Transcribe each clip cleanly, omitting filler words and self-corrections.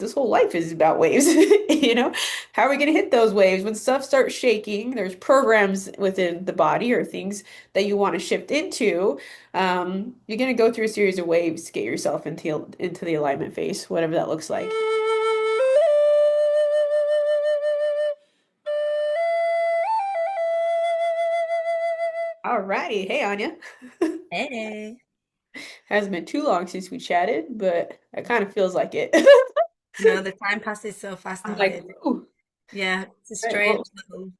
this whole life is about waves. How are we going to hit those waves when stuff starts shaking? There's programs within the body or things that you want to shift into. You're going to go through a series of waves to get yourself into the alignment phase, whatever that looks like. All righty. Hey, Anya. Hey. Hasn't been too long since we chatted, but it kind of feels like it. No, the time passes so fast I'm like, nowadays. ooh. Yeah, it's a Right, well, strange little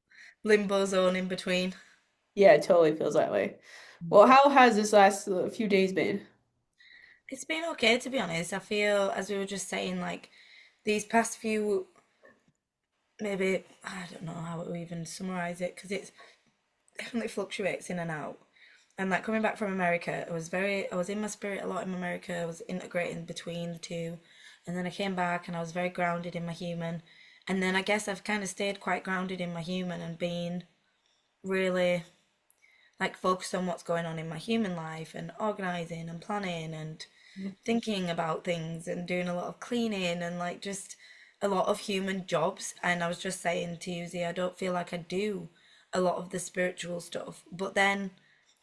limbo zone in between. yeah, it totally feels that way. Well, how has this last few days been? It's been okay, to be honest. I feel, as we were just saying, like these past few, maybe, I don't know how to even summarize it because it's definitely fluctuates in and out. And like coming back from America, I was in my spirit a lot in America. I was integrating between the two. And then I came back and I was very grounded in my human. And then I guess I've kind of stayed quite grounded in my human and been really like focused on what's going on in my human life and organizing and planning and thinking about things and doing a lot of cleaning and like just a lot of human jobs. And I was just saying to Yuzi, I don't feel like I do a lot of the spiritual stuff. But then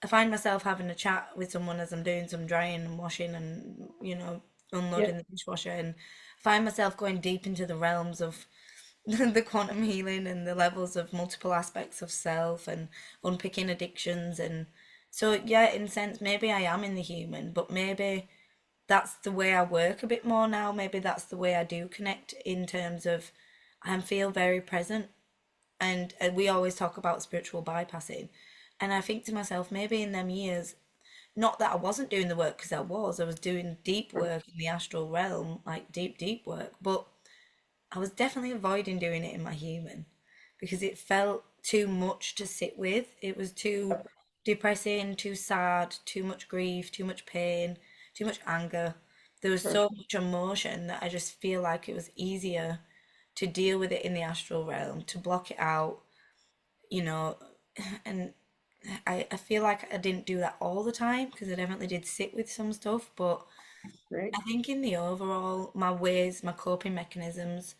I find myself having a chat with someone as I'm doing some drying and washing and, Yeah, unloading the dishwasher and find myself going deep into the realms of the quantum healing and the levels of multiple aspects of self and unpicking addictions. And so yeah, in a sense maybe I am in the human, but maybe that's the way I work a bit more now. Maybe that's the way I do connect in terms of I feel very present. And we always talk about spiritual bypassing, and I think to myself, maybe in them years, not that I wasn't doing the work, because I was doing deep sure, work in the astral realm, like deep work, but I was definitely avoiding doing it in my human because it felt too much to sit with. It was too depressing, too sad, too much grief, too much pain, too much anger. There was sure. so much emotion that I just feel like it was easier to deal with it in the astral realm, to block it out, you know, and I feel like I didn't do that all the time because I definitely did sit with some stuff, but Great. I think in the overall, my ways, my coping mechanisms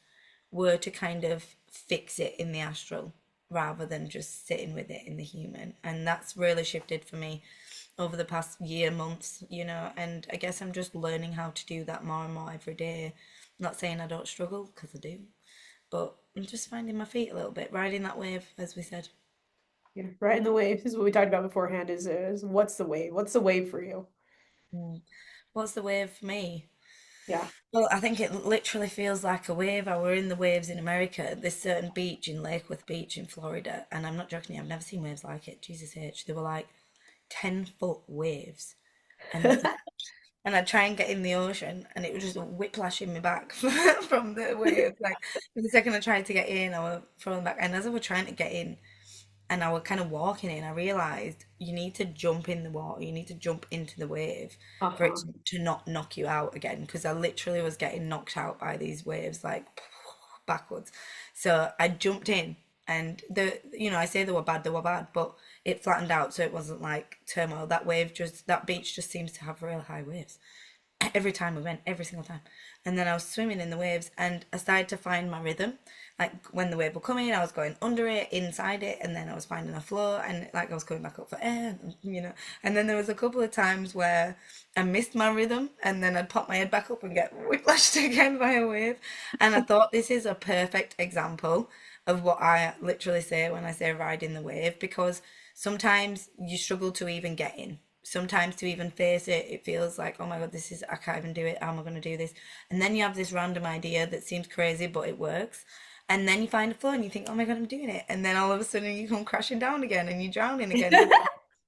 were to kind of fix it in the astral rather than just sitting with it in the human. And that's really shifted for me over the past year, months, and I guess I'm just learning how to do that more and more every day. Not saying I don't struggle, because I do, but I'm just finding my feet a little bit, riding that wave, as we said. Yeah, right in the wave. This is what we talked about beforehand is what's the wave? What's the wave for you? Mm. What's the wave for me? Yeah. Well, I think it literally feels like a wave. I were in the waves in America. This certain beach in Lakeworth Beach in Florida, and I'm not joking, I've never seen waves like it. Jesus H. They were like 10-foot waves. And I'd try and get in the ocean and it was just whiplashing me back from the waves. Like the second I tried to get in, I was thrown back. And as I was trying to get in, and I was kind of walking in, I realized you need to jump in the water, you need to jump into the wave for it Uh-huh. to not knock you out again. Because I literally was getting knocked out by these waves, like backwards. So I jumped in, and I say they were bad, but it flattened out, so it wasn't like turmoil. That beach just seems to have real high waves every time we went, every single time. And then I was swimming in the waves and I started to find my rhythm. Like when the wave would come in, I was going under it, inside it, and then I was finding a flow and like I was coming back up for air. And then there was a couple of times where I missed my rhythm and then I'd pop my head back up and get whiplashed again by a wave. And I thought this is a perfect example of what I literally say when I say riding the wave, because sometimes you struggle to even get in. Sometimes to even face it, it feels like, oh my God, I can't even do it. How am I going to do this? And then you have this random idea that seems crazy, but it works. And then you find a flow and you think, oh my God, I'm doing it. And then all of a sudden you come crashing down again and you're drowning again. And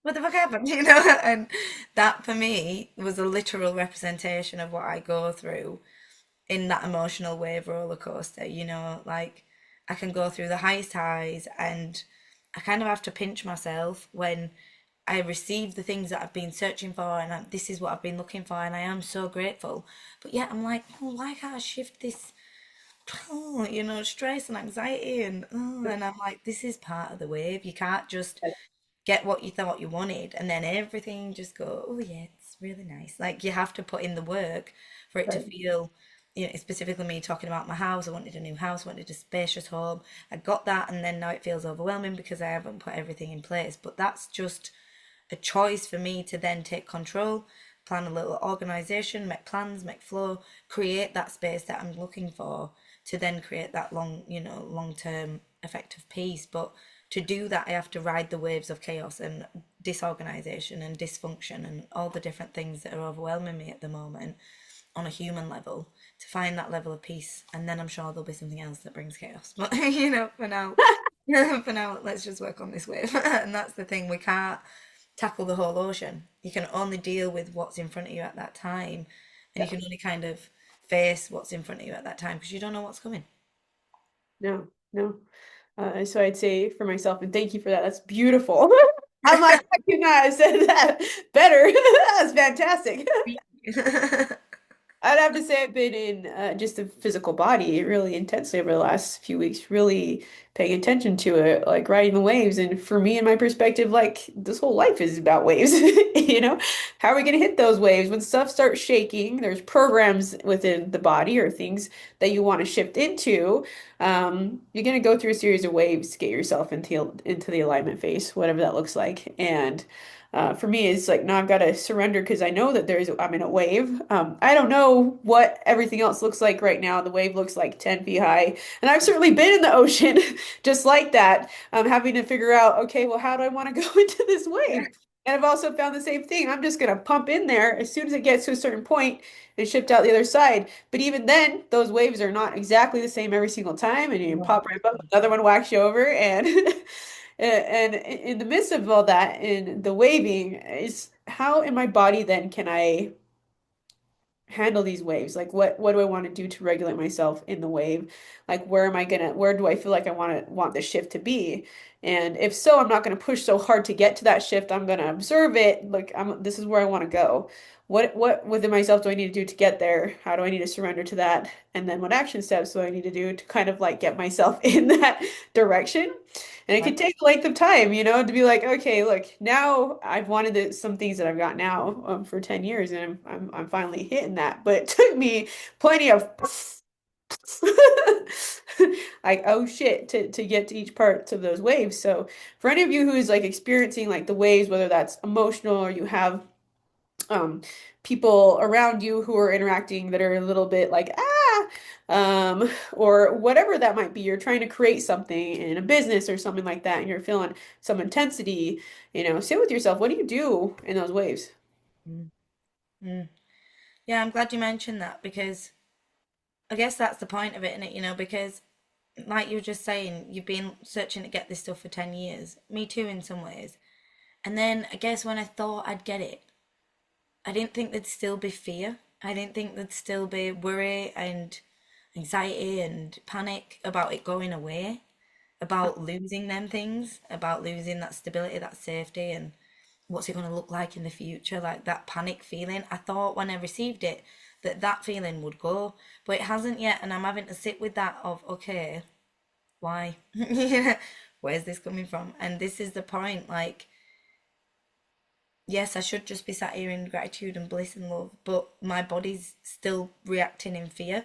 what the fuck happened? And that for me was a literal representation of what I go through in that emotional wave roller coaster. Like I can go through the highest highs and I kind of have to pinch myself when I receive the things that I've been searching for, and this is what I've been looking for, and I am so grateful. But yet I'm like, oh, why can't I shift this, stress and anxiety, and I'm like, this is part of the wave. You can't just get what you thought you wanted, and then everything just go, oh yeah, it's really nice. Like you have to put in the work for it to Right. feel, specifically me talking about my house. I wanted a new house, wanted a spacious home. I got that, and then now it feels overwhelming because I haven't put everything in place. But that's just a choice for me to then take control, plan a little organization, make plans, make flow, create that space that I'm looking for to then create that long term effective peace. But to do that, I have to ride the waves of chaos and disorganization and dysfunction and all the different things that are overwhelming me at the moment on a human level to find that level of peace. And then I'm sure there'll be something else that brings chaos. But for now, for now, let's just work on this wave. And that's the thing, we can't tackle the whole ocean. You can only deal with what's in front of you at that time, and you Yeah. can only kind of face what's in front of you at that time because you don't know what's coming. No, no. So I'd say for myself, and thank you for that. That's beautiful. I'm like, I could not have said that better. That's fantastic. I'd have to say I've been in just the physical body really intensely over the last few weeks, really paying attention to it, like riding the waves. And for me, in my perspective, like this whole life is about waves. You know, how are we going to hit those waves? When stuff starts shaking, there's programs within the body or things that you want to shift into. You're going to go through a series of waves to get yourself into the alignment phase, whatever that looks like. And for me, it's like, no, I've got to surrender because I know that I'm in a wave. I don't know what everything else looks like right now. The wave looks like 10 feet high. And I've certainly been in the ocean just like that, having to figure out, okay, well, how do I want to go into this wave? And I've also found the same thing. I'm just going to pump in there as soon as it gets to a certain point and shift out the other side. But even then, those waves are not exactly the same every single time. And you No. pop right up, another one whacks you over. And and in the midst of all that, in the waving, is how in my body then can I handle these waves? Like what do I want to do to regulate myself in the wave? Like where do I feel like I want the shift to be? And if so, I'm not gonna push so hard to get to that shift. I'm gonna observe it. Like this is where I want to go. What within myself do I need to do to get there? How do I need to surrender to that? And then what action steps do I need to do to kind of like get myself in that direction? And it Right. could take a length of time, to be like, okay, look, now I've wanted some things that I've got now for 10 years, and I'm finally hitting that. But it took me plenty of like, oh shit, to get to each part of those waves. So for any of you who is like experiencing like the waves, whether that's emotional or you have um, people around you who are interacting that are a little bit like or whatever that might be. You're trying to create something in a business or something like that, and you're feeling some intensity. Sit with yourself. What do you do in those waves? Mm. Mm. Yeah, I'm glad you mentioned that because I guess that's the point of it, isn't it? Because like you were just saying, you've been searching to get this stuff for 10 years. Me too, in some ways. And then I guess when I thought I'd get it, I didn't think there'd still be fear. I didn't think there'd still be worry and anxiety and panic about it going away, about losing them things, about losing that stability, that safety, and what's it going to look like in the future, like that panic feeling. I thought when I received it that feeling would go, but it hasn't yet, and I'm having to sit with that of, okay, why? Where's this coming from? And this is the point, like, yes, I should just be sat here in gratitude and bliss and love, but my body's still reacting in fear.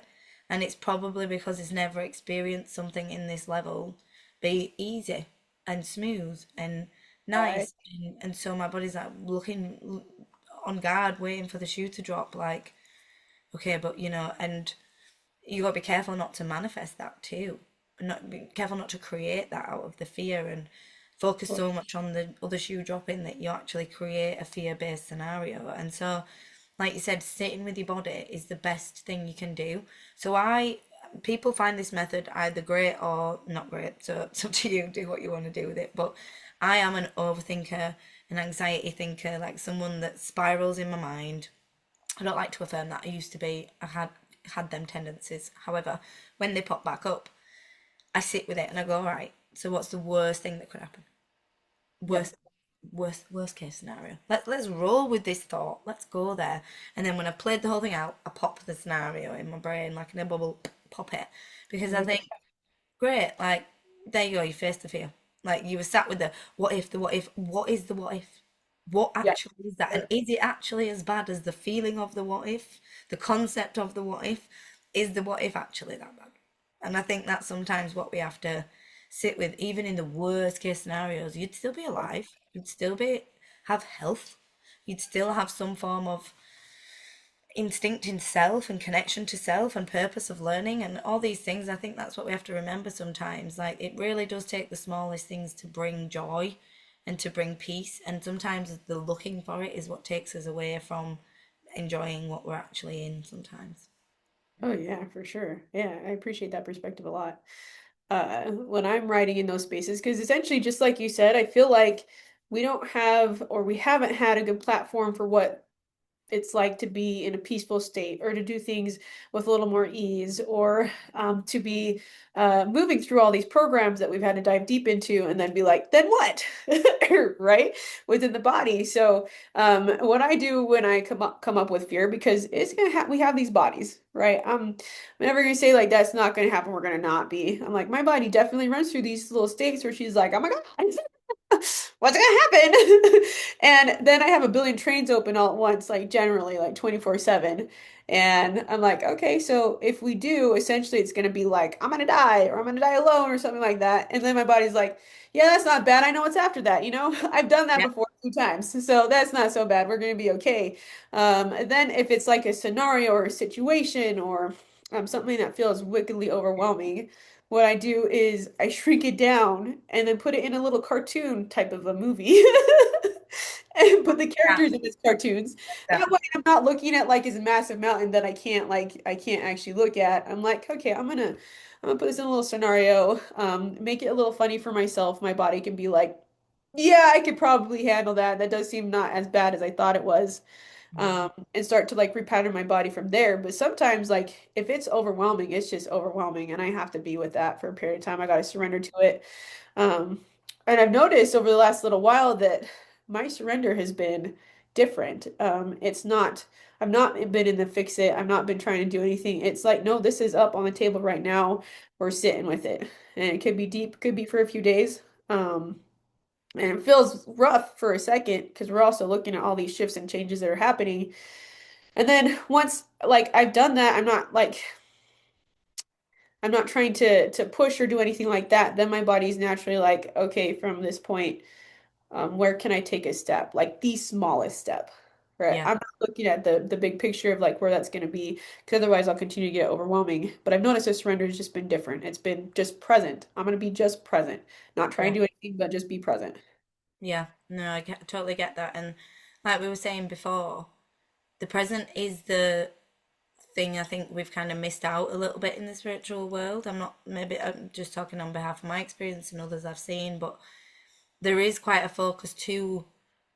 And it's probably because it's never experienced something in this level be easy and smooth and Right. nice. And so my body's like looking on guard, waiting for the shoe to drop, like, okay, but and you got to be careful not to manifest that too. Not be careful not to create that out of the fear and focus Well, so much on the other shoe dropping that you actually create a fear-based scenario. And so, like you said, sitting with your body is the best thing you can do. So people find this method either great or not great. So it's up to you. Do what you want to do with it. But I am an overthinker, an anxiety thinker, like someone that spirals in my mind. I don't like to affirm that. I used to be. I had them tendencies. However, when they pop back up, I sit with it and I go, all right. So what's the worst thing that could happen? yeah. Worst, worst case scenario. Let's roll with this thought. Let's go there. And then when I've played the whole thing out, I pop the scenario in my brain like in a bubble, pop it because I think great. Like there you go. You face the fear. Like you were sat with the what if, the what if. What is the what if? What Yeah. actually is that? And is it actually as bad as the feeling of the what if? The concept of the what if? is the what if actually that bad? And I think that's sometimes what we have to sit with. Even in the worst case scenarios, you'd still be alive, you'd still be have health, you'd still have some form of instinct in self and connection to self and purpose of learning and all these things. I think that's what we have to remember sometimes. Like it really does take the smallest things to bring joy and to bring peace. And sometimes the looking for it is what takes us away from enjoying what we're actually in sometimes. Oh yeah, for sure. Yeah, I appreciate that perspective a lot. When I'm writing in those spaces, because essentially, just like you said, I feel like we don't have or we haven't had a good platform for what it's like to be in a peaceful state or to do things with a little more ease or to be moving through all these programs that we've had to dive deep into and then be like, then what? Right? Within the body. So what I do when I come up with fear, because it's gonna we have these bodies, right? I'm never gonna say like that's not gonna happen, we're gonna not be. I'm like, my body definitely runs through these little states where she's like, oh my God, what's gonna happen? And then I have a billion trains open all at once, like generally, like 24/7. And I'm like, okay, so if we do, essentially it's gonna be like, I'm gonna die, or I'm gonna die alone, or something like that. And then my body's like, yeah, that's not bad. I know what's after that, you know? I've done that Yeah. before 2 times. So that's not so bad. We're gonna be okay. Then if it's like a scenario or a situation or something that feels wickedly overwhelming, what I do is I shrink it down and then put it in a little cartoon type of a movie and put the Yeah. characters in as cartoons. That. That way I'm not looking at like this massive mountain that I can't actually look at. I'm like, okay, I'm gonna put this in a little scenario, make it a little funny for myself. My body can be like, yeah, I could probably handle that. That does seem not as bad as I thought it was, and start to like repattern my body from there. But sometimes, like, if it's overwhelming, it's just overwhelming, and I have to be with that for a period of time. I got to surrender to it. Um, and I've noticed over the last little while that my surrender has been different. It's not, I've not been in the fix it. I've not been trying to do anything. It's like, no, this is up on the table right now. We're sitting with it. And it could be deep, could be for a few days. And it feels rough for a second because we're also looking at all these shifts and changes that are happening. And then once like I've done that, I'm not trying to push or do anything like that. Then my body's naturally like, okay, from this point, where can I take a step? Like the smallest step. Right. Yeah. I'm not looking at the big picture of like where that's going to be, because otherwise I'll continue to get overwhelming. But I've noticed this surrender has just been different. It's been just present. I'm going to be just present, not try and Yeah. do anything, but just be present. Yeah. No, totally get that. And like we were saying before, the present is the thing I think we've kind of missed out a little bit in the spiritual world. I'm just talking on behalf of my experience and others I've seen, but there is quite a focus to,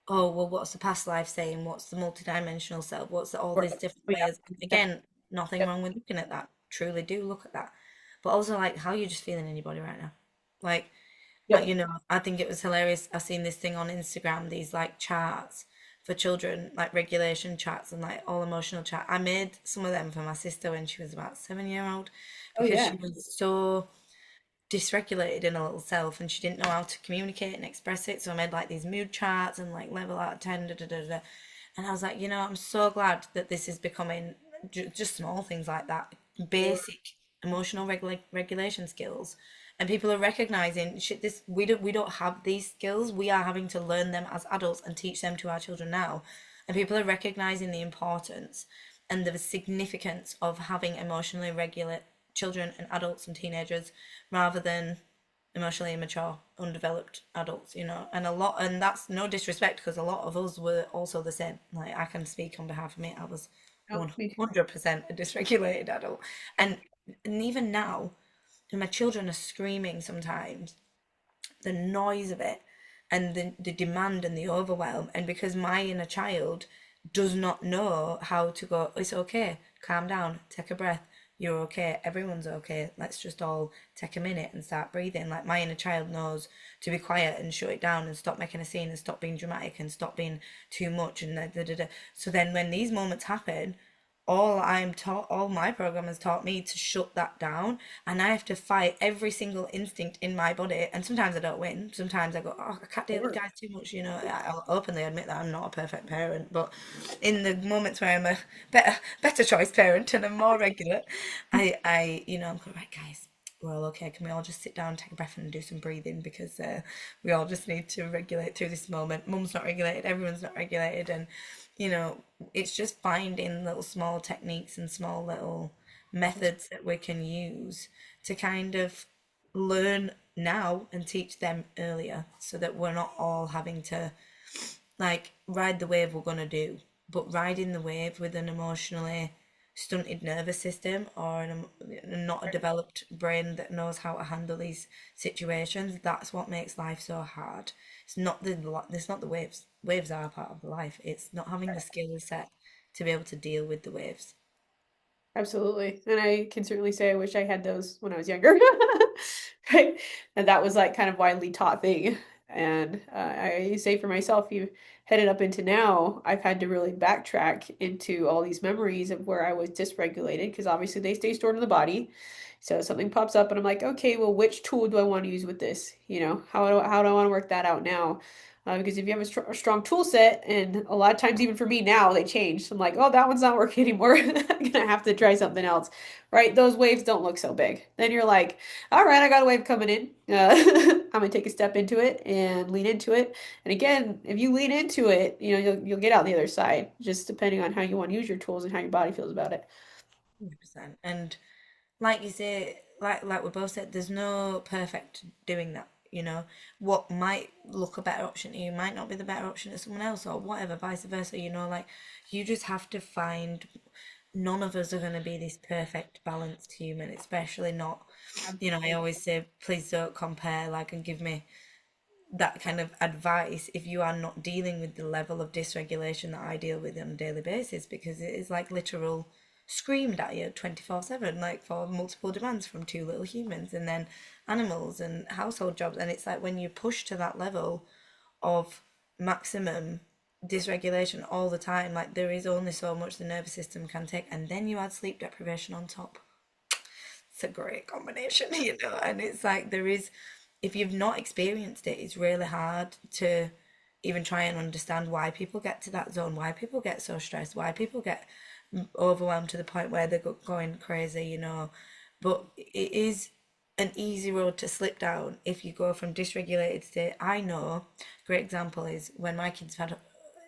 oh, well, what's the past life saying? What's the multidimensional self? What's all Right. these different Oh, layers? yeah. Again, nothing Yep. wrong with looking at that. Truly do look at that. But also, like, how are you just feeling anybody right now? Like, Yep. I think it was hilarious. I've seen this thing on Instagram, these like charts for children, like regulation charts and like all emotional chart. I made some of them for my sister when she was about 7 year old Oh because yeah. she was so dysregulated in her little self and she didn't know how to communicate and express it. So I made like these mood charts and like level out of 10, da, da, da, da. And I was like, I'm so glad that this is becoming just small things like that, basic emotional regulation skills. And people are recognizing shit. This we don't have these skills. We are having to learn them as adults and teach them to our children now. And people are recognizing the importance and the significance of having emotionally regulate children and adults and teenagers rather than emotionally immature, undeveloped adults. And that's no disrespect because a lot of us were also the same. Like I can speak on behalf of me. I was Oh, me too. 100% a dysregulated adult. And and even now, when my children are screaming sometimes, the noise of it and the demand and the overwhelm, and because my inner child does not know how to go, it's okay, calm down, take a breath, you're okay, everyone's okay, let's just all take a minute and start breathing. Like my inner child knows to be quiet and shut it down and stop making a scene and stop being dramatic and stop being too much and da, da, da, da. So then when these moments happen, all I'm taught, all my program has taught me to shut that down, and I have to fight every single instinct in my body. And sometimes I don't win. Sometimes I go, oh, I can't deal with Sure. guys too much. I'll openly admit that I'm not a perfect parent, but in the moments where I'm a better choice parent and I'm more regular, I'm going, right, guys. We're all okay. Can we all just sit down, take a breath, and do some breathing because we all just need to regulate through this moment. Mum's not regulated, everyone's not regulated, and you know, it's just finding little small techniques and small little methods that we can use to kind of learn now and teach them earlier so that we're not all having to like ride the wave we're going to do, but riding the wave with an emotionally stunted nervous system or not a developed brain that knows how to handle these situations, that's what makes life so hard. It's not the waves. Waves are a part of life. It's not having the skill set to be able to deal with the waves. Absolutely. And I can certainly say I wish I had those when I was younger. Right? And that was like kind of widely taught thing. And I say for myself, you headed up into now, I've had to really backtrack into all these memories of where I was dysregulated because obviously they stay stored in the body. So something pops up and I'm like, okay, well, which tool do I want to use with this? How do I want to work that out now? Because if you have a strong tool set, and a lot of times, even for me now, they change. So I'm like, oh, that one's not working anymore. I'm gonna have to try something else, right? Those waves don't look so big. Then you're like, all right, I got a wave coming in. I'm gonna take a step into it and lean into it. And again, if you lean into it, you'll get out the other side, just depending on how you want to use your tools and how your body feels about it. 100%. And like you say, like we both said, there's no perfect doing that. What might look a better option to you might not be the better option to someone else, or whatever, vice versa. Like you just have to find. None of us are going to be this perfect balanced human, especially not. I Absolutely. always say, please don't compare, like, and give me that kind of advice if you are not dealing with the level of dysregulation that I deal with on a daily basis, because it is like literal screamed at you 24/7, like for multiple demands from two little humans and then animals and household jobs. And it's like when you push to that level of maximum dysregulation all the time, like there is only so much the nervous system can take, and then you add sleep deprivation on top. It's a great combination, and it's like there is, if you've not experienced it, it's really hard to even try and understand why people get to that zone, why people get so stressed, why people get overwhelmed to the point where they're going crazy. But it is an easy road to slip down if you go from dysregulated state. I know, great example is when my kids had,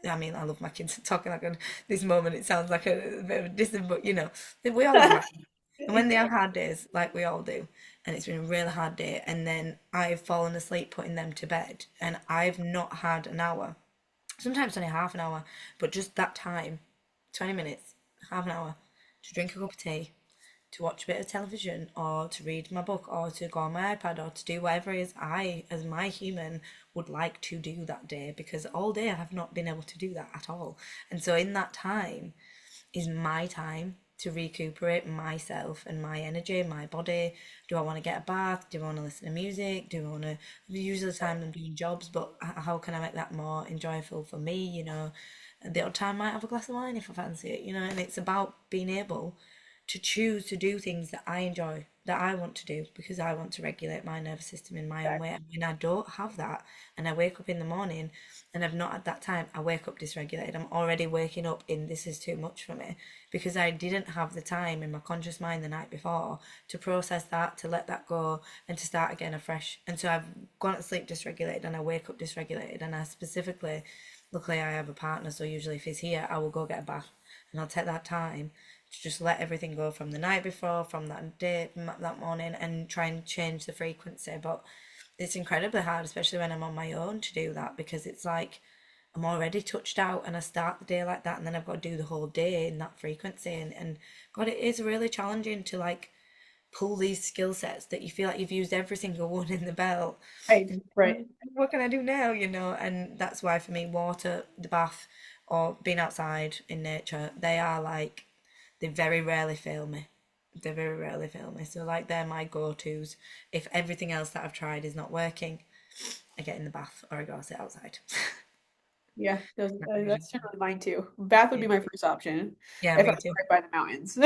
I mean, I love my kids talking like this moment, it sounds like a bit of a distant, but we all have hard. And when they have hard days, like we all do, and it's been a really hard day, and then I've fallen asleep putting them to bed, and I've not had an hour, sometimes only half an hour, but just that time, 20 minutes, half an hour, to drink a cup of tea, to watch a bit of television, or to read my book, or to go on my iPad, or to do whatever it is I, as my human, would like to do that day, because all day I have not been able to do that at all. And so in that time, is my time to recuperate myself and my energy, my body. Do I want to get a bath? Do I want to listen to music? Do I want to? Usually, the time I'm doing jobs, but how can I make that more enjoyable for me? And the odd time I might have a glass of wine if I fancy it. And it's about being able to choose to do things that I enjoy, that I want to do, because I want to regulate my nervous system in my own way. And when I don't have that, and I wake up in the morning and I've not had that time, I wake up dysregulated. I'm already waking up in this is too much for me because I didn't have the time in my conscious mind the night before to process that, to let that go, and to start again afresh. And so I've gone to sleep dysregulated and I wake up dysregulated. And I specifically, luckily, I have a partner, so usually if he's here, I will go get a bath and I'll take that time to just let everything go from the night before, from that day, that morning, and try and change the frequency. But it's incredibly hard, especially when I'm on my own, to do that because it's like I'm already touched out and I start the day like that, and then I've got to do the whole day in that frequency. And God, it is really challenging to like pull these skill sets that you feel like you've used every single one in the belt. Right, right. What can I do now? And that's why for me, water, the bath, or being outside in nature, they are like they very rarely fail me. They very rarely fail me. So like they're my go-tos. If everything else that I've tried is not working, I get in the bath or I go sit outside. Yeah, Not really. that's generally mine too. Bath would Yeah, be my first option yeah, if I me was too. right by the mountains.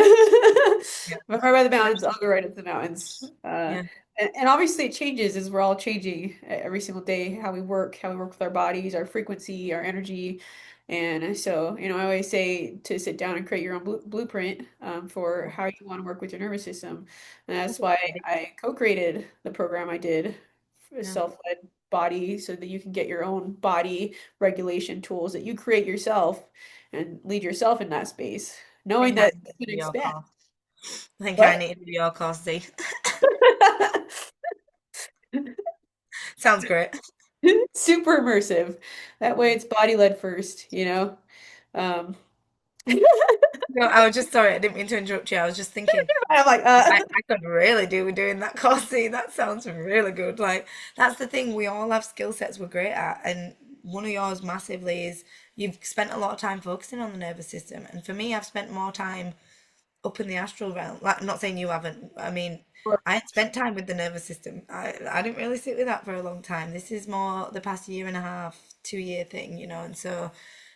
Yeah, If I'm right by the mountains, I'll go right into the mountains. yeah, And obviously it changes as we're all changing every single day, how we work with our bodies, our frequency, our energy. And so, I always say to sit down and create your own blueprint for how you want to work with your nervous system. And that's why I co-created the program I did for yeah. self-led body so that you can get your own body regulation tools that you create yourself and lead yourself in that space, I knowing think I that need it's to going to do your expand. course. I think I What? need to do your course, Z. Sounds great. Super immersive. That way it's body led first. Um, No, I was just sorry, I didn't mean to interrupt you. I was just thinking, I'm like, I could really do with doing that course. See, that sounds really good. Like, that's the thing, we all have skill sets we're great at, and one of yours massively is you've spent a lot of time focusing on the nervous system. And for me, I've spent more time up in the astral realm. Like, I'm not saying you haven't. I mean, I had spent time with the nervous system. I didn't really sit with that for a long time. This is more the past year and a half, 2 year thing, and so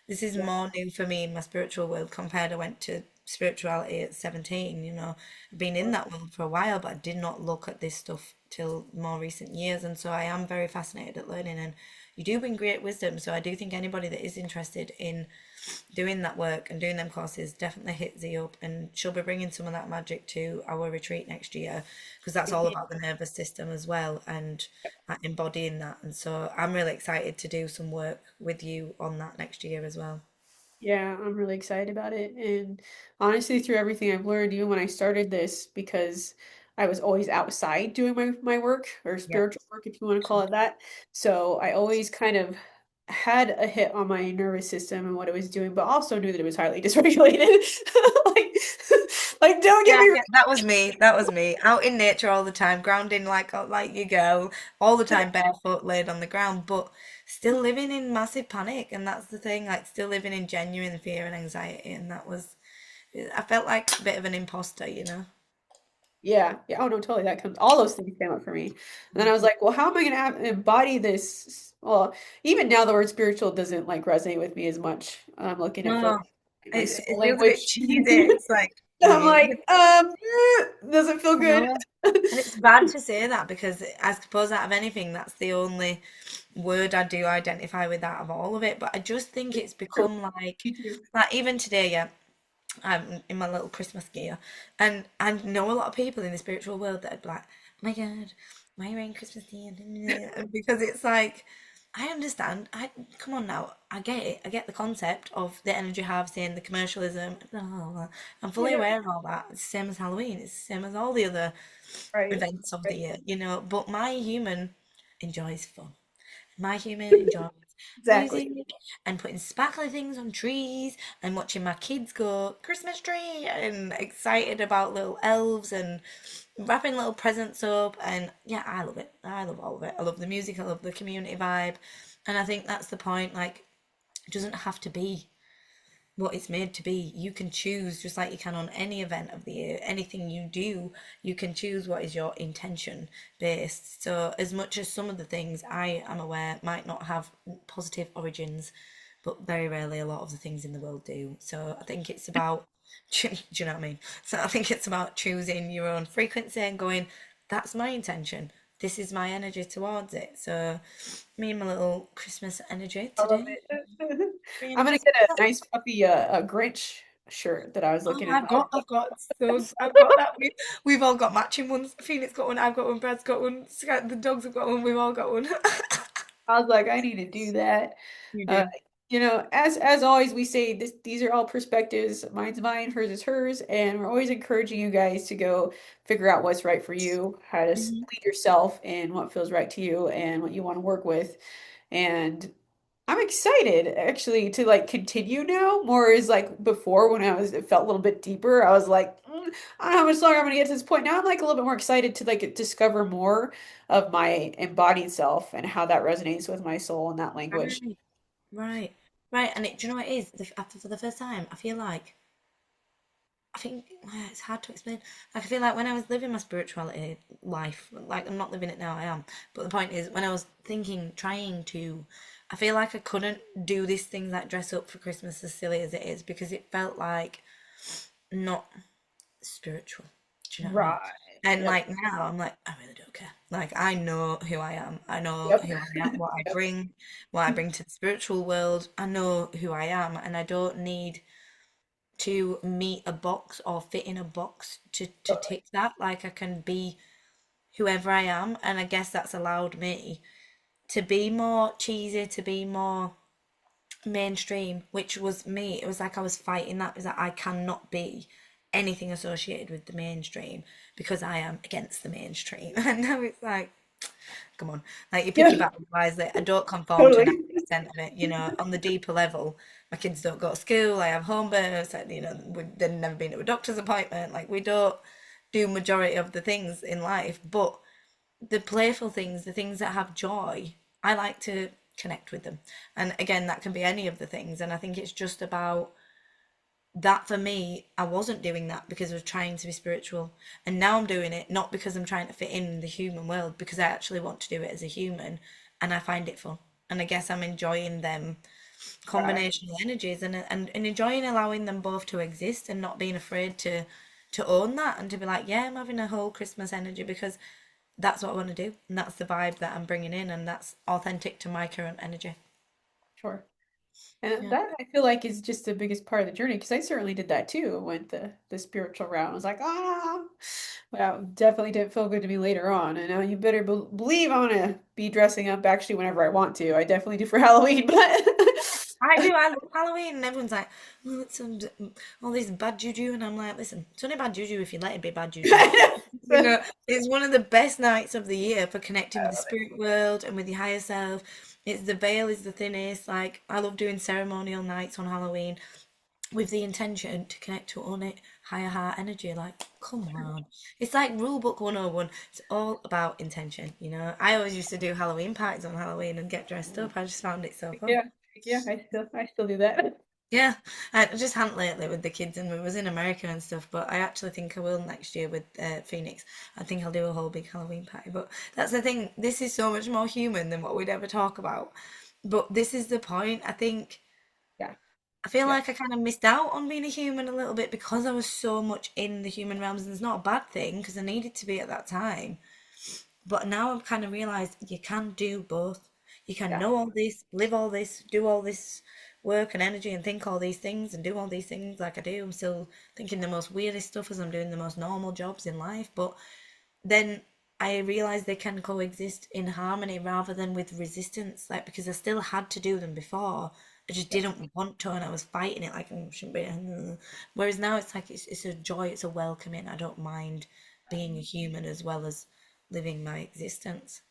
this is yeah, more new for me in my spiritual world compared. I went to spirituality at 17, I've been in that world for a while, but I did not look at this stuff till more recent years. And so I am very fascinated at learning, and you do bring great wisdom. So I do think anybody that is interested in doing that work and doing them courses, definitely hit Z up, and she'll be bringing some of that magic to our retreat next year because that's all about the nervous system as well and embodying that. And so I'm really excited to do some work with you on that next year as well. yeah, I'm really excited about it. And honestly, through everything I've learned, even when I started this, because I was always outside doing my work or Yep. spiritual work, if you want to call it that. So I always kind of had a hit on my nervous system and what it was doing, but also knew that it was highly dysregulated. Like, like don't get Yeah, me yeah, that was me. That was me. Out in nature all the time, grounding like you go, all the wrong. time barefoot, laid on the ground, but still living in massive panic. And that's the thing, like still living in genuine fear and anxiety. And that was, I felt like a bit of an imposter. Yeah, yeah. Oh no, totally. That comes. All those things came up for me, and then I was like, "Well, how am I going to embody this?" Well, even now, the word spiritual doesn't like resonate with me as much. I'm looking at No, my soul it feels a bit language. cheesy. It's like, I'm like, doesn't feel good. no. And it's bad to say that because I suppose out of anything, that's the only word I do identify with out of all of it. But I just think it's True. become Me too. like even today, yeah, I'm in my little Christmas gear, and I know a lot of people in the spiritual world that are like, "Oh my God, why are you wearing Christmas gear?" And because it's like, I understand. I come on now, I get it. I get the concept of the energy harvesting, the commercialism. Blah, blah, blah. I'm fully Yeah. aware of all that. It's the same as Halloween. It's the same as all the other Right. events of the Right. year. But my human enjoys fun. My human enjoys Exactly. music and putting sparkly things on trees and watching my kids go Christmas tree and excited about little elves and wrapping little presents up. And yeah, I love it. I love all of it. I love the music. I love the community vibe. And I think that's the point. Like, it doesn't have to be what it's made to be. You can choose, just like you can on any event of the year, anything you do, you can choose what is your intention based. So, as much as some of the things I am aware might not have positive origins, but very rarely a lot of the things in the world do. So, I think it's about, do you know what I mean? So, I think it's about choosing your own frequency and going, that's my intention. This is my energy towards it. So, me and my little Christmas energy I love today, it. bringing I'm in gonna some. get a nice puffy a Grinch shirt that I was Oh, looking at. I've got that. We've all got matching ones. Phoenix got one, I've got one, Brad's got one, the dogs have got one, we've all got one. I was like, I need to do that. You Uh, do. as always, we say these are all perspectives. Mine's mine, hers is hers, and we're always encouraging you guys to go figure out what's right for you, how to Mhm. lead yourself in what feels right to you and what you want to work with. And I'm excited actually to like continue now. More is like before when it felt a little bit deeper. I was like, I don't know how much longer I'm gonna get to this point. Now I'm like a little bit more excited to like discover more of my embodied self and how that resonates with my soul and that language. Right, right, right. And do you know what it is? After for the first time, I feel like I think it's hard to explain. Like I feel like when I was living my spirituality life, like I'm not living it now, I am. But the point is, when I was thinking, trying to I feel like I couldn't do this thing like dress up for Christmas as silly as it is because it felt like not spiritual. Do you know what I mean? Right. And Yep. like now, I'm like, I really don't care. Like I know who I am. I know Yep. who I am, Yep. what I bring to the spiritual world. I know who I am, and I don't need to meet a box or fit in a box to Totally. tick that. Like I can be whoever I am, and I guess that's allowed me to be more cheesy, to be more mainstream, which was me. It was like I was fighting that. It was like I cannot be anything associated with the mainstream because I am against the mainstream. And now it's like, come on, like you pick your Yeah. battle wisely. I don't conform to Totally. 90% of it. On the deeper level, my kids don't go to school. I have home births. They've never been to a doctor's appointment. Like we don't do majority of the things in life, but the playful things, the things that have joy, I like to connect with them. And again, that can be any of the things. And I think it's just about that for me. I wasn't doing that because I was trying to be spiritual. And now I'm doing it not because I'm trying to fit in the human world, because I actually want to do it as a human and I find it fun. And I guess I'm enjoying them Right. combinational energies and enjoying allowing them both to exist and not being afraid to own that and to be like, yeah, I'm having a whole Christmas energy because that's what I want to do, and that's the vibe that I'm bringing in, and that's authentic to my current energy. Sure. And Yeah. that I feel like is just the biggest part of the journey because I certainly did that too. Went the spiritual route. I was like, ah, wow, definitely didn't feel good to me later on. And now you better believe I'm gonna be dressing up actually whenever I want to. I definitely do for Halloween, but I do. I love Halloween, and everyone's like, "Oh, it's all this bad juju," and I'm like, "Listen, it's only bad juju if you let it be bad juju." It's one of the best nights of the year for connecting with the spirit world and with your higher self. It's the veil is the thinnest. Like I love doing ceremonial nights on Halloween with the intention to connect to on it higher heart energy. Like, come on. It's like rule book 101. It's all about intention. I always used to do Halloween parties on Halloween and get dressed up. I just found it so fun. yeah, yeah, I still do that. Yeah, I just hadn't lately with the kids, and we was in America and stuff. But I actually think I will next year with Phoenix. I think I'll do a whole big Halloween party. But that's the thing. This is so much more human than what we'd ever talk about. But this is the point. Yeah, I feel yeah, like I kind of missed out on being a human a little bit because I was so much in the human realms, and it's not a bad thing because I needed to be at that time. But now I've kind of realized you can do both. You can yeah, know all this, live all this, do all this work and energy and think all these things and do all these things like I do. I'm still thinking the most weirdest stuff as I'm doing the most normal jobs in life. But then I realized they can coexist in harmony rather than with resistance. Like, because I still had to do them before. I just yeah, didn't want to, and I was fighting it like I shouldn't be. Whereas now it's like it's a joy, it's a welcoming. I don't mind being a human as well as living my existence,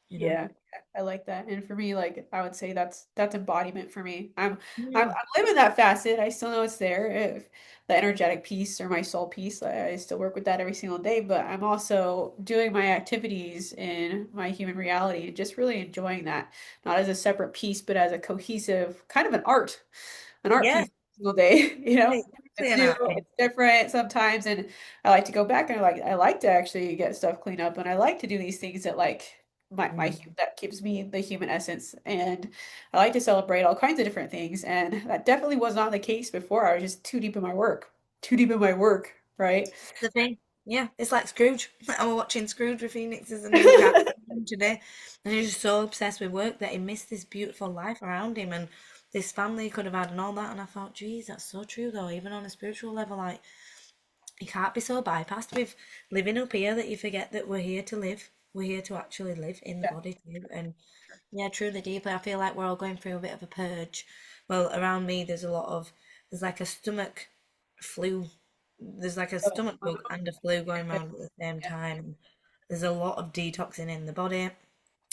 you know? yeah. I like that. And for me, like I would say that's embodiment for me. I'm Mm. living that facet. I still know it's there. If the energetic piece or my soul piece, I still work with that every single day. But I'm also doing my activities in my human reality and just really enjoying that, not as a separate piece, but as a cohesive kind of an art Yeah, piece single day, you know? exactly It's an new, art piece. it's different sometimes, and I like to go back and I like to actually get stuff cleaned up, and I like to do these things that like Mm. that gives me the human essence, and I like to celebrate all kinds of different things, and that definitely was not the case before. I was just too deep in my work, right? The thing. Yeah, it's like Scrooge. I was watching Scrooge with Phoenix as a new cartoon today, and he's just so obsessed with work that he missed this beautiful life around him and this family he could have had and all that. And I thought, geez, that's so true though, even on a spiritual level, like you can't be so bypassed with living up here that you forget that we're here to live. We're here to actually live in the Yeah, body too. And sure. yeah, truly deeply, I feel like we're all going through a bit of a purge. Well, around me, there's like a stomach flu. There's like a Oh, stomach bug and a flu going yeah, around at the same yeah, time. There's a lot of detoxing in the body.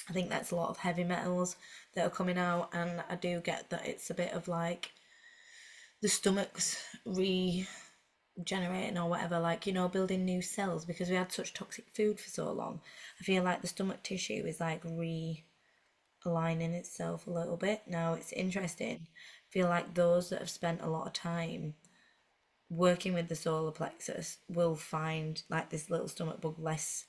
I think that's a lot of heavy metals that are coming out, and I do get that it's a bit of like the stomach's regenerating or whatever, like, building new cells because we had such toxic food for so long. I feel like the stomach tissue is like realigning itself a little bit. Now it's interesting. I feel like those that have spent a lot of time working with the solar plexus will find like this little stomach bug less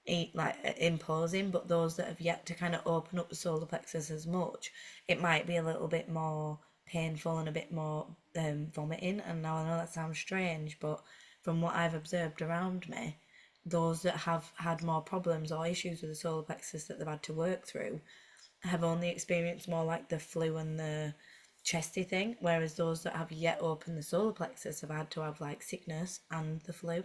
imposing, but those that have yet to kind of open up the solar plexus as much, it might be a little bit more painful and a bit more vomiting. And now I know that sounds strange, but from what I've observed around me, those that have had more problems or issues with the solar plexus that they've had to work through have only experienced more like the flu and the chesty thing, whereas those that have yet opened the solar plexus have had to have like sickness and the flu.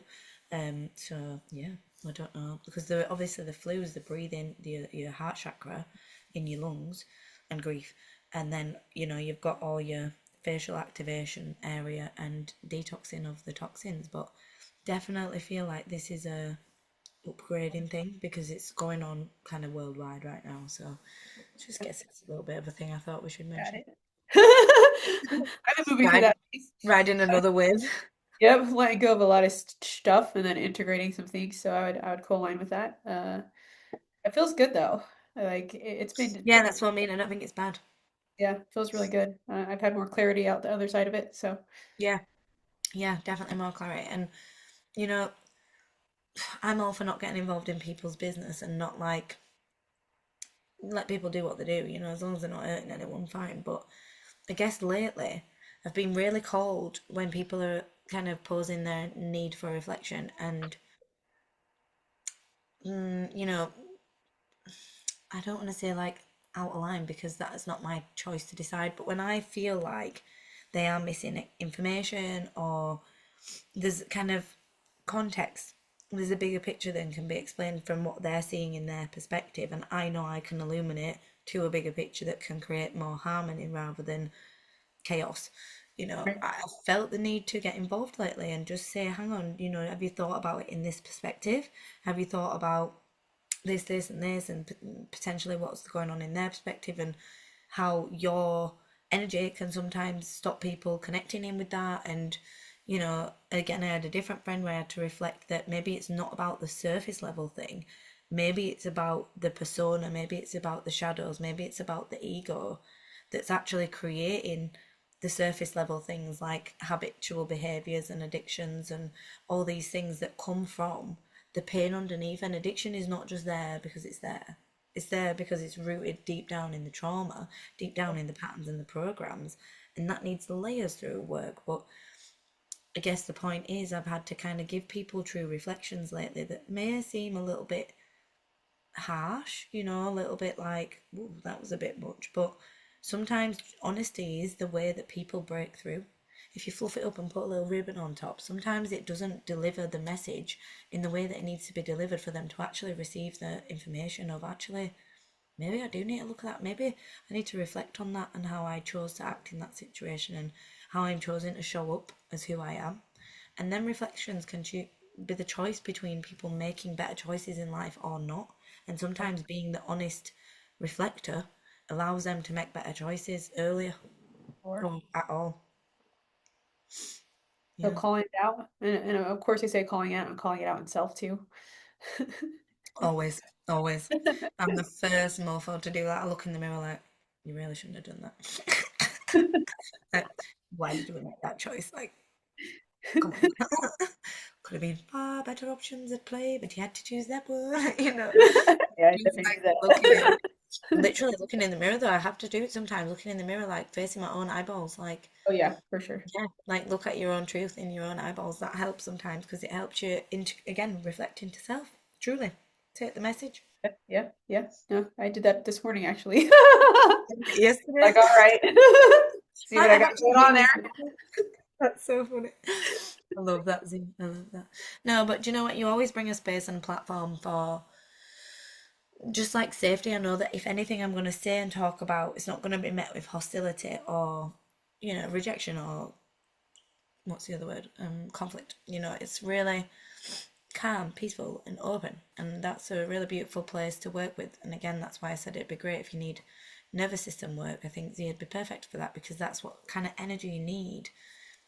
So yeah, I don't know because obviously the flu is the breathing, your heart chakra in your lungs, and grief, and then you've got all your facial activation area and detoxing of the toxins. But definitely feel like this is a upgrading thing because it's going on kind of worldwide right now. So just guess it's a little bit of a thing I thought we should Got mention. it. I've been moving through Ride, that phase. riding another wave. Yep, letting go of a lot of stuff and then integrating some things. So I would co-align with that. It feels good though. Like it's been, Yeah, that's what I mean. I don't think it's bad. yeah, it feels really good. I've had more clarity out the other side of it. So Yeah, yeah, definitely more clarity. And you know, I'm all for not getting involved in people's business and not like let people do what they do. As long as they're not hurting anyone, fine. But I guess lately, I've been really cold when people are kind of posing their need for reflection and you know, I don't want to say like out of line because that is not my choice to decide. But when I feel like they are missing information or there's kind of context, there's a bigger picture that can be explained from what they're seeing in their perspective, and I know I can illuminate to a bigger picture that can create more harmony rather than chaos. right. I felt the need to get involved lately and just say, hang on, have you thought about it in this perspective? Have you thought about this, and this, and potentially what's going on in their perspective, and how your energy can sometimes stop people connecting in with that. And, again, I had a different friend where I had to reflect that maybe it's not about the surface level thing. Maybe it's about the persona, maybe it's about the shadows, maybe it's about the ego that's actually creating the surface level things like habitual behaviors and addictions and all these things that come from the pain underneath. And addiction is not just there because it's there. It's there because it's rooted deep down in the trauma, deep down in the patterns and the programs, and that needs layers through work. But I guess the point is, I've had to kind of give people true reflections lately that may seem a little bit harsh, a little bit like, ooh, that was a bit much. But sometimes honesty is the way that people break through. If you fluff it up and put a little ribbon on top, sometimes it doesn't deliver the message in the way that it needs to be delivered for them to actually receive the information of actually, maybe I do need to look at that. Maybe I need to reflect on that and how I chose to act in that situation and how I'm choosing to show up as who I am. And then reflections can be the choice between people making better choices in life or not. And sometimes being the honest reflector allows them to make better choices earlier Or or at all. so Yeah. calling it out, and of course you say calling out and calling it out in self too. Always, always. I'm the first mofo to do that. I look in the mirror like, you really shouldn't have done that. Like, why did you make that choice? Like, come on. Could have been far better options at play, but you had to choose that one. Yeah, I Just definitely like do that. literally looking in the mirror though. I have to do it sometimes, looking in the mirror, like facing my own eyeballs. Like, Oh yeah, for sure. yeah, like look at your own truth in your own eyeballs. That helps sometimes because it helps you into again reflect into self. Truly, take the message. Yeah, yeah, yeah. No, I did that this morning actually. Yesterday, Like, all right, see what I I've got actually going on been there. this. That's so funny. I love that, Z. I love that. No, but do you know what? You always bring a space and platform for just like safety. I know that if anything I'm going to say and talk about, it's not going to be met with hostility or, rejection or what's the other word? Conflict. It's really calm, peaceful, and open. And that's a really beautiful place to work with. And again, that's why I said it'd be great if you need nervous system work. I think Z would be perfect for that because that's what kind of energy you need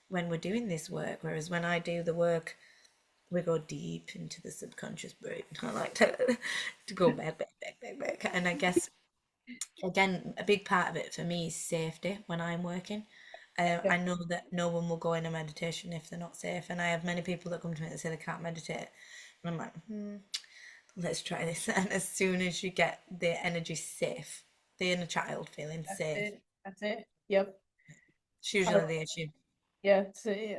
when we're doing this work. Whereas when I do the work, we go deep into the subconscious brain. I like to go back. And I guess, again, a big part of it for me is safety when I'm working. Yeah, I know that no one will go in a meditation if they're not safe. And I have many people that come to me that say they can't meditate. And I'm like, let's try this. And as soon as you get the energy safe, the inner child feeling That's safe, it. That's it. Yep. it's usually the issue. Yeah,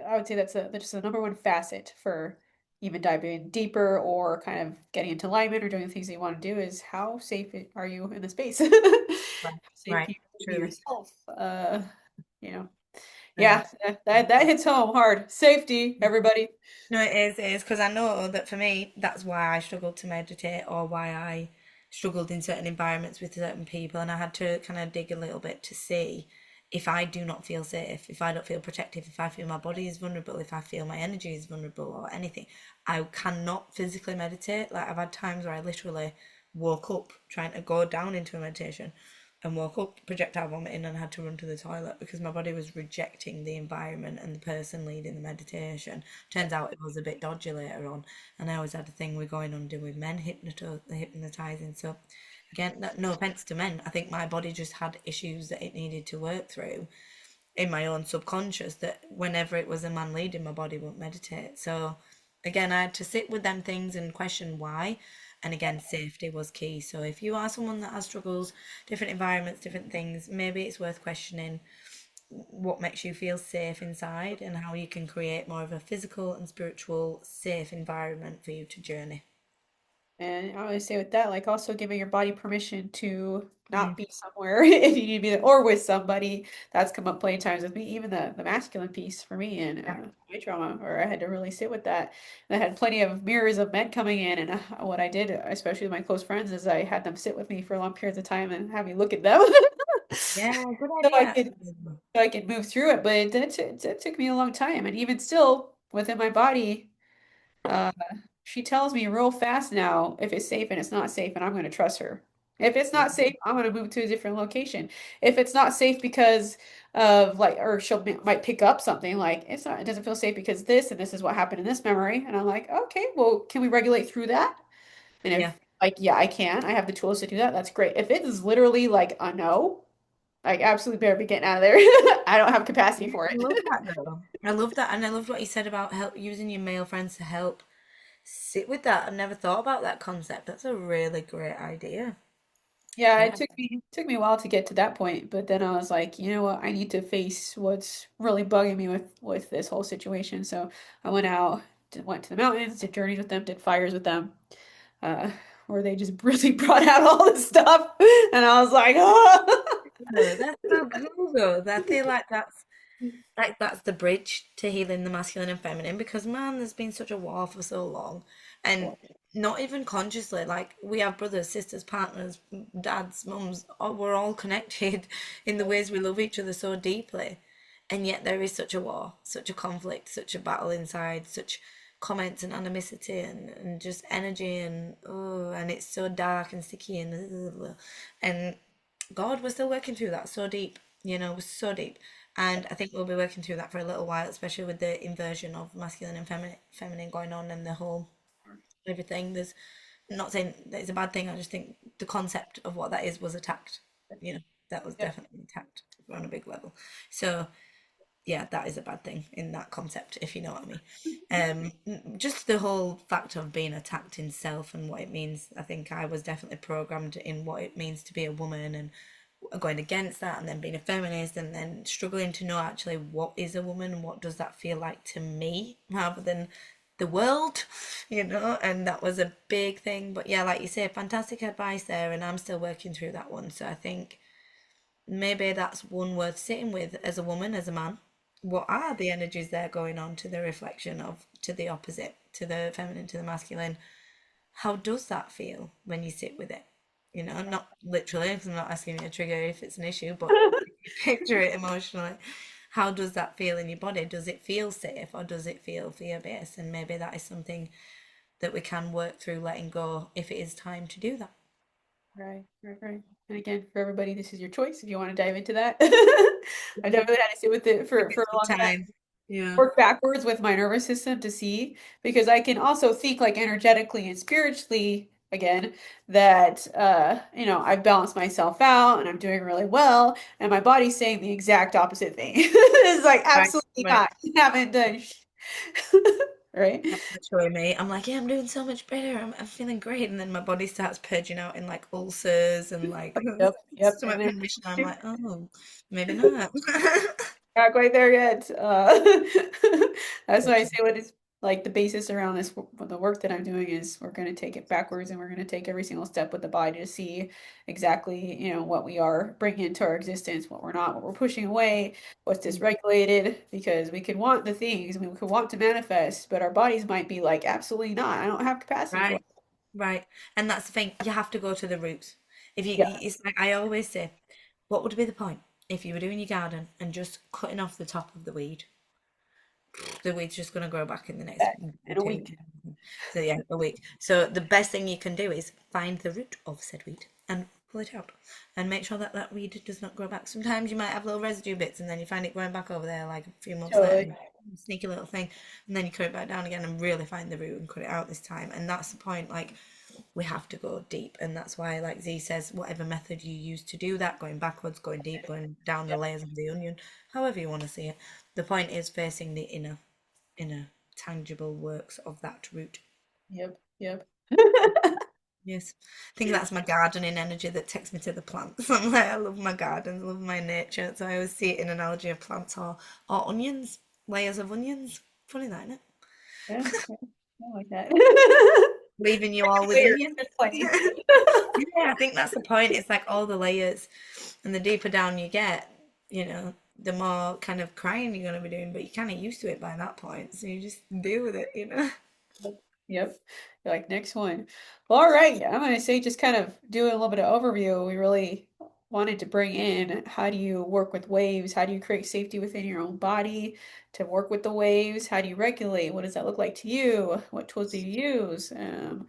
I would say that's just the number one facet for even diving deeper or kind of getting into alignment or doing the things that you want to do is how safe are you in the space? Right. How safe Right. can you be Truly. yourself? You know, Yeah. yeah, that hits home hard. Safety, everybody. No, it is, because I know that for me, that's why I struggled to meditate or why I struggled in certain environments with certain people. And I had to kind of dig a little bit to see if I do not feel safe, if I don't feel protective, if I feel my body is vulnerable, if I feel my energy is vulnerable or anything, I cannot physically meditate. Like I've had times where I literally woke up trying to go down into a meditation and woke up projectile vomiting and had to run to the toilet because my body was rejecting the environment and the person leading the meditation. Turns out it was a bit dodgy later on, and I always had a thing with going under with men hypnotizing. So again, no offense to men, I think my body just had issues that it needed to work through in my own subconscious that whenever it was a man leading, my body wouldn't meditate. So again, I had to sit with them things and question why. And again, safety was key. So if you are someone that has struggles, different environments, different things, maybe it's worth questioning what makes you feel safe inside and how you can create more of a physical and spiritual safe environment for you to journey. And I always say with that, like also giving your body permission to Mm. not be somewhere if you need to be there or with somebody. That's come up plenty of times with me. Even the masculine piece for me and Yeah. my trauma, where I had to really sit with that. And I had plenty of mirrors of men coming in, and what I did, especially with my close friends, is I had them sit with me for long periods of time and have me look at them, Yeah, good so I idea. could move through it. But it took me a long time, and even still within my body. Uh, she tells me real fast now if it's safe and it's not safe, and I'm going to trust her. If it's not safe, I'm going to move to a different location. If it's not safe because of like, or might pick up something like it doesn't feel safe because this and this is what happened in this memory, and I'm like, okay, well, can we regulate through that? And Yeah. if like, yeah, I can, I have the tools to do that. That's great. If it is literally like a no, like absolutely better be getting out of there. I don't have capacity for I it. love that though. I love that, and I loved what you said about help using your male friends to help. Sit with that. I've never thought about that concept. That's a really great idea. Yeah, Yeah. it took me a while to get to that point, but then I was like, you know what, I need to face what's really bugging me with this whole situation. So I went out, went to the mountains, did journeys with them, did fires with them, uh, where they just really brought out all this stuff, and I was like, oh. No, that's so cool though. I feel like that's the bridge to healing the masculine and feminine because man, there's been such a war for so long, and not even consciously. Like we have brothers, sisters, partners, dads, mums. We're all connected in the ways we love each other so deeply, and yet there is such a war, such a conflict, such a battle inside, such comments and animosity and just energy and oh, and it's so dark and sticky and God, we're still working through that so deep, we're so deep. And I think we'll be working through that for a little while, especially with the inversion of masculine and feminine going on and the whole everything. There's not saying that it's a bad thing. I just think the concept of what that is was attacked. You know, that was Yeah. definitely attacked on a big level. So yeah, that is a bad thing in that concept, if you know what I mean. Just the whole fact of being attacked in self and what it means. I think I was definitely programmed in what it means to be a woman and going against that, and then being a feminist, and then struggling to know actually what is a woman and what does that feel like to me rather than the world, and that was a big thing. But yeah, like you say, fantastic advice there, and I'm still working through that one. So I think maybe that's one worth sitting with as a woman, as a man. What are the energies there going on to the reflection of, to the opposite, to the feminine, to the masculine? How does that feel when you sit with it? Not literally, because I'm not asking you to trigger if it's an issue, but picture it emotionally. How does that feel in your body? Does it feel safe or does it feel fear based? And maybe that is something that we can work through letting go if it is time to do that. Right, right, right. And again, for everybody, this is your choice if you want to dive into that. I definitely had to sit with it Give for it a some long time. time. Yeah. Work backwards with my nervous system to see because I can also think like energetically and spiritually again that I've balanced myself out and I'm doing really well and my body's saying the exact opposite thing. It's like Right, absolutely right. not. You haven't done right? That's literally me. I'm like, yeah, I'm doing so much better. I'm feeling great. And then my body starts purging out in like ulcers and like Yep, yep. And stomach then condition. I'm like, oh, maybe not. not quite there yet. That's why I say what is like the basis around this, the work that I'm doing is we're going to take it backwards and we're going to take every single step with the body to see exactly, what we are bringing into our existence, what we're not, what we're pushing away, what's dysregulated, because we could want the things, I mean, we could want to manifest, but our bodies might be like, absolutely not. I don't have capacity for Right, it. right. And that's the thing. You have to go to the roots. If you, Yeah, it's like I always say, what would be the point if you were doing your garden and just cutting off the top of the weed's just going to grow back in the next that in a two. week. So yeah, a week. So the best thing you can do is find the root of said weed and pull it out, and make sure that that weed does not grow back. Sometimes you might have little residue bits, and then you find it growing back over there like a few months later. Totally. And sneaky little thing, and then you cut it back down again and really find the root and cut it out this time. And that's the point. Like we have to go deep, and that's why, like Z says, whatever method you use to do that, going backwards, going deep, going down the Yep, layers of the onion, however you want to see it, the point is facing the inner tangible works of that root. yep, yep. Yes. I think that's my gardening energy that takes me to the plants. I'm like, I love my garden, I love my nature. So I always see it in analogy of plants or onions, layers of onions. Funny that, isn't it? Yeah, yeah, I like that. Leaving you all with Layers, onions. there's plenty. Yeah, I think that's the point. It's like all the layers, and the deeper down you get, the more kind of crying you're going to be doing, but you're kind of used to it by that point. So you just deal with it. Yep. You're like, next one. Well, all right. I'm going to say, just kind of doing a little bit of overview. We really wanted to bring in how do you work with waves? How do you create safety within your own body to work with the waves? How do you regulate? What does that look like to you? What tools do you use? And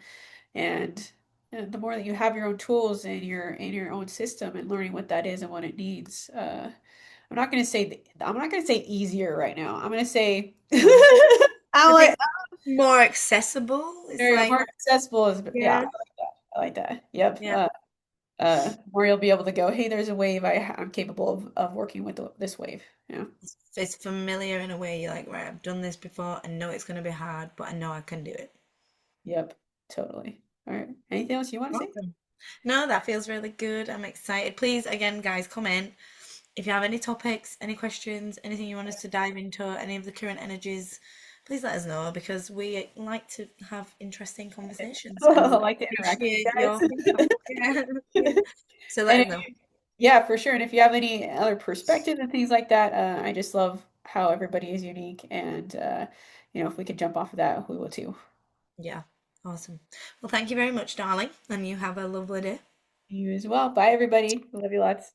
the more that you have your own tools in your own system and learning what that is and what it needs, I'm not going to say easier right now. I'm going to say No. I'll I let think more accessible is area like, more accessible is, yeah, yeah, I like that. Yep. yeah. Where you'll be able to go, hey, there's a wave. I'm capable of working with this wave. Yeah. It's familiar in a way. You're like, right, I've done this before. I know it's going to be hard, but I know I can do it. Yep. Totally. All right. Anything else you want to say? Awesome. No, that feels really good. I'm excited. Please, again, guys, comment if you have any topics, any questions, anything you want us to dive into, any of the current energies. Please let us know because we like to have interesting conversations I and like to interact with appreciate you your feedback. guys. Yeah, yeah. So let And us know. yeah, for sure. And if you have any other perspectives and things like that, I just love how everybody is unique. And if we could jump off of that, we will too. Yeah, awesome. Well, thank you very much, darling, and you have a lovely day. You as well. Bye, everybody. Love you lots.